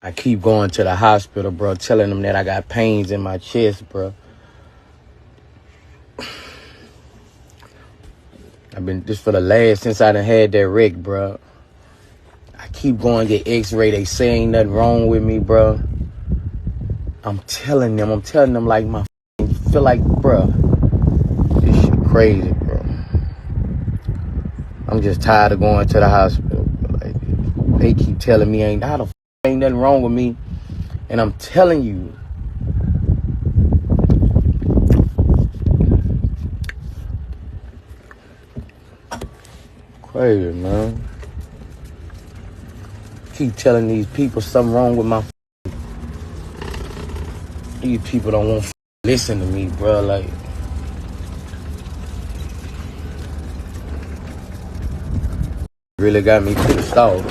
I keep going to the hospital, bro, telling them that I got pains in my chest, bro. I've been just for the last since I done had that wreck, bro. I keep going to get x-ray. They say ain't nothing wrong with me, bro. I'm telling them like my feel like, bro, this shit crazy, bro. I'm just tired of going to the hospital, bro. Like, they keep telling me ain't nothing wrong with me, and I'm telling you, crazy, man. Keep telling these people something wrong with my. These people don't want to listen to me, bro. Like, really got me pissed off.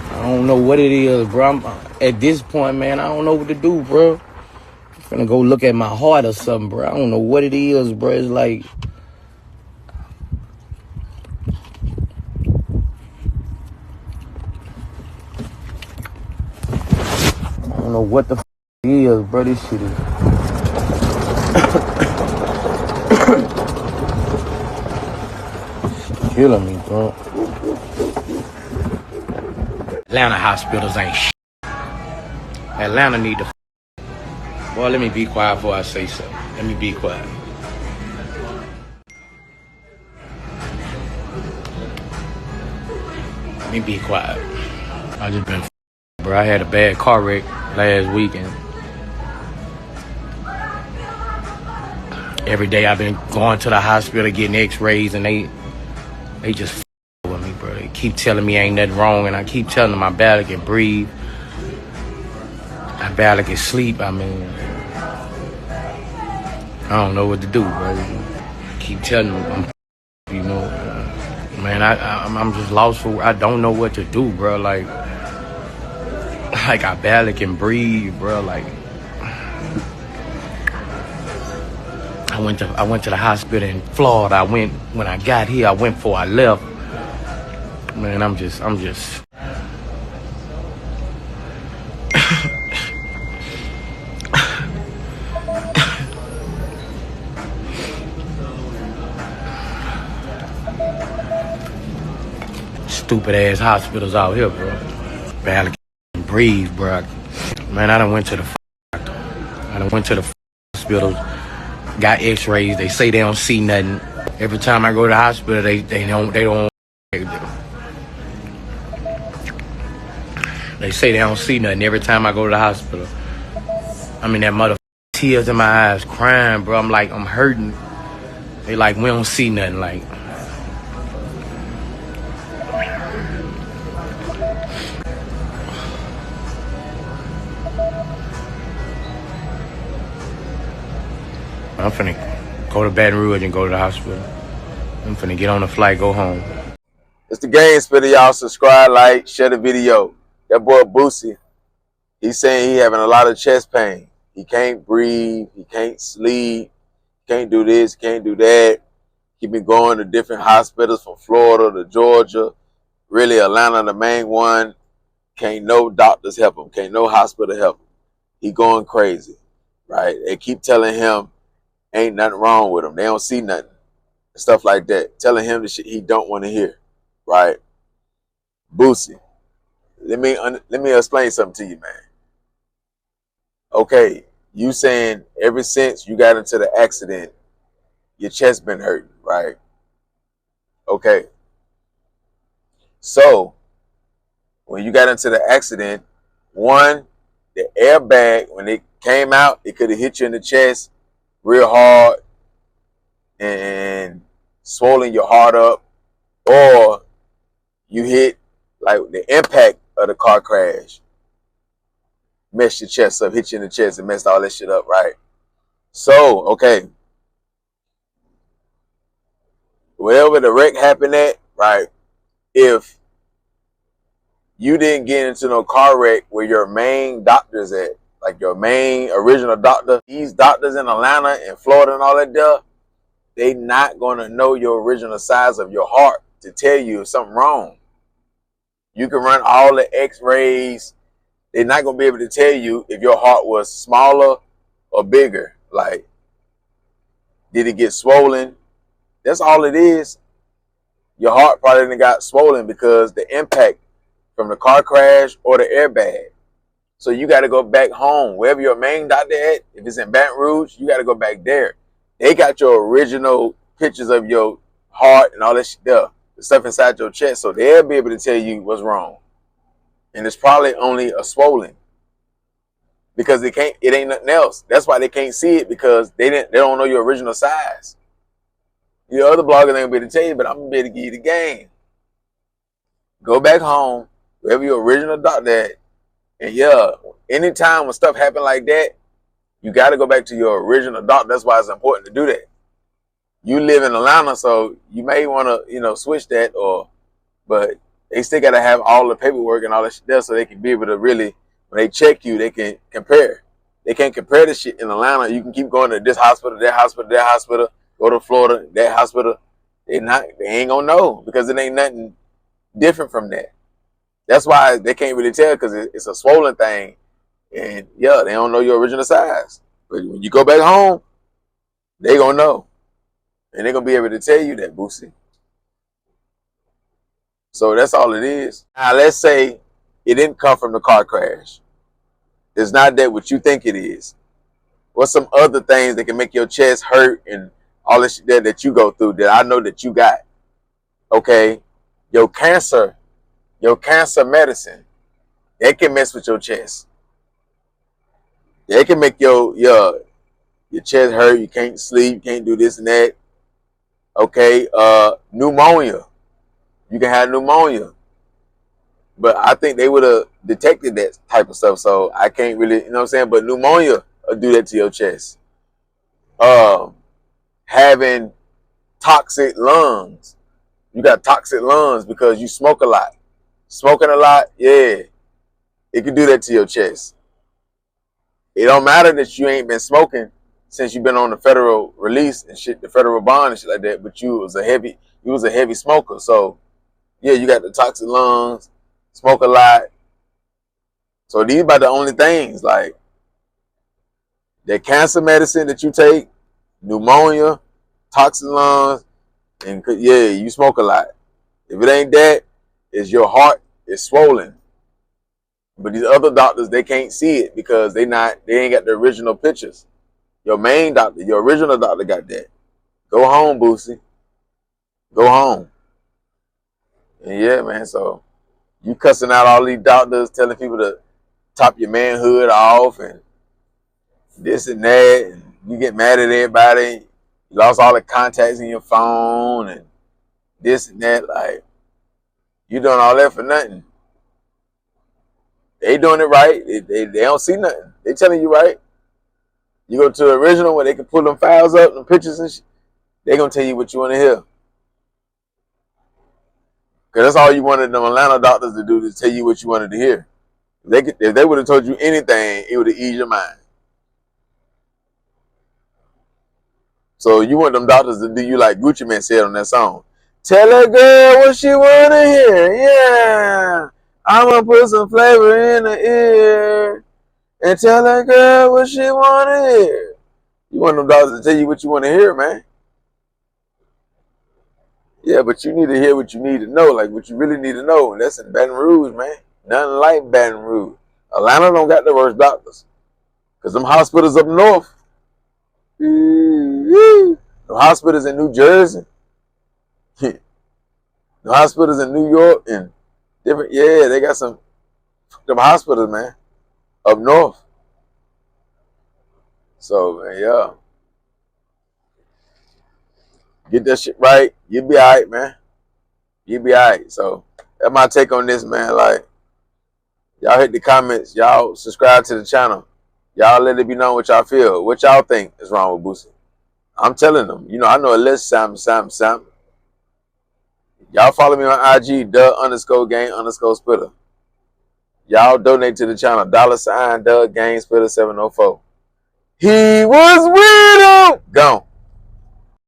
I don't know what it is, bro. I'm, at this point, man, I don't know what to do, bro. I'm finna go look at my heart or something, bro. I don't know what it is, bro. It's like, I don't know what the it is, bro. This shit is killing me, bro. Atlanta hospitals ain't shit. Atlanta need to. Boy, let me be quiet before I say something. Let me be quiet. Let me be quiet. I just been, bro. I had a bad car wreck last weekend. Every day I've been going to the hospital getting x-rays, and they just with me, bro. They keep telling me ain't nothing wrong, and I keep telling them I barely can breathe. I barely can sleep. I mean, I don't know what to do, bro. I keep telling them, you know, man, I'm just lost for. I don't know what to do, bro. Like I barely can breathe, bro. Like I went to the hospital in Florida. When I got here. I went before I left. Man, I'm just. Stupid ass hospitals out here, bro. Barely can breathe, bro. Man, I done went to the hospitals, got x-rays. They say they don't see nothing. Every time I go to the hospital, they don't. They say they don't see nothing every time I go to the hospital. I mean, that mother tears in my eyes, crying, bro. I'm like, I'm hurting. They like, we don't see nothing. Like, I'm finna go to Baton Rouge and go to the hospital. I'm finna get on the flight, go home. It's the Game Spitter, y'all. Subscribe, like, share the video. That boy Boosie, he's saying he having a lot of chest pain. He can't breathe. He can't sleep. Can't do this. Can't do that. He been going to different hospitals from Florida to Georgia. Really, Atlanta, the main one. Can't no doctors help him. Can't no hospital help him. He going crazy, right? They keep telling him ain't nothing wrong with him. They don't see nothing. Stuff like that. Telling him the shit he don't want to hear, right? Boosie, let me explain something to you, man. Okay, you saying ever since you got into the accident, your chest been hurting, right? Okay. So when you got into the accident, one, the airbag, when it came out, it could have hit you in the chest real hard and swollen your heart up, or you hit like the impact of the car crash, messed your chest up, hit you in the chest and messed all that shit up, right? So, okay, wherever the wreck happened at, right, if you didn't get into no car wreck where your main doctor's at, like your main original doctor, these doctors in Atlanta and Florida and all that there, they not going to know your original size of your heart to tell you if something wrong. You can run all the x-rays. They're not going to be able to tell you if your heart was smaller or bigger. Like, did it get swollen? That's all it is. Your heart probably didn't got swollen because the impact from the car crash or the airbag. So you got to go back home. Wherever your main doctor at, if it's in Baton Rouge, you got to go back there. They got your original pictures of your heart and all that shit there, the stuff inside your chest, so they'll be able to tell you what's wrong. And it's probably only a swollen. Because it ain't nothing else. That's why they can't see it, because they don't know your original size. Your other bloggers ain't gonna be able to tell you, but I'm gonna be able to give you the game. Go back home, wherever your original doctor at, and yeah, anytime when stuff happen like that, you gotta go back to your original doctor. That's why it's important to do that. You live in Atlanta, so you may wanna, switch that, but they still gotta have all the paperwork and all that shit there, so they can be able to really, when they check you, they can compare. They can't compare the shit in Atlanta. You can keep going to this hospital, that hospital, that hospital, go to Florida, that hospital. They ain't gonna know, because it ain't nothing different from that. That's why they can't really tell, because it's a swollen thing. And yeah, they don't know your original size. But when you go back home, they gonna know. And they're gonna be able to tell you that, Boosie. So that's all it is. Now let's say it didn't come from the car crash. It's not that what you think it is. What's some other things that can make your chest hurt and all this shit that you go through that I know that you got? Okay, your cancer medicine, that can mess with your chest. It can make your chest hurt. You can't sleep. You can't do this and that. Okay, pneumonia. You can have pneumonia. But I think they would have detected that type of stuff. So I can't really, you know what I'm saying? But pneumonia will do that to your chest. Having toxic lungs. You got toxic lungs because you smoke a lot. Smoking a lot, yeah, it can do that to your chest. It don't matter that you ain't been smoking since you've been on the federal release and shit, the federal bond and shit like that, but you was a heavy smoker. So yeah, you got the toxic lungs, smoke a lot. So these are the only things, like that cancer medicine that you take, pneumonia, toxic lungs, and yeah, you smoke a lot. If it ain't that, it's your heart is swollen. But these other doctors, they can't see it because they ain't got the original pictures. Your main doctor, your original doctor got that. Go home, Boosie. Go home. And yeah, man, so you cussing out all these doctors, telling people to top your manhood off and this and that, and you get mad at everybody. You lost all the contacts in your phone and this and that. Like, you doing all that for nothing. They doing it right. They don't see nothing. They telling you right. You go to the original where they can pull them files up, them pictures and shit. They gonna tell you what you want to hear. Because that's all you wanted them Atlanta doctors to do, to tell you what you wanted to hear. If they would have told you anything, it would have eased your mind. So you want them doctors to do you like Gucci Man said on that song. Tell that girl what she want to hear. Yeah. I'm going to put some flavor in the ear and tell that girl what she want to hear. You want them doctors to tell you what you want to hear, man. Yeah, but you need to hear what you need to know, like what you really need to know. And that's in Baton Rouge, man. Nothing like Baton Rouge. Atlanta don't got the worst doctors. Because them hospitals up north. The hospitals in New Jersey. The hospitals in New York and different, yeah, they got some hospitals, man, up north. So, man, yeah. Get that shit right. You'll be all right, man. You'll be all right. So, that's my take on this, man. Like, y'all hit the comments. Y'all subscribe to the channel. Y'all let it be known what y'all feel. What y'all think is wrong with Boosie. I'm telling them. You know, I know a list, something. Y'all follow me on IG, _gang_spitter. Y'all donate to the channel, $Dagamespitter704. He was with him. Gone.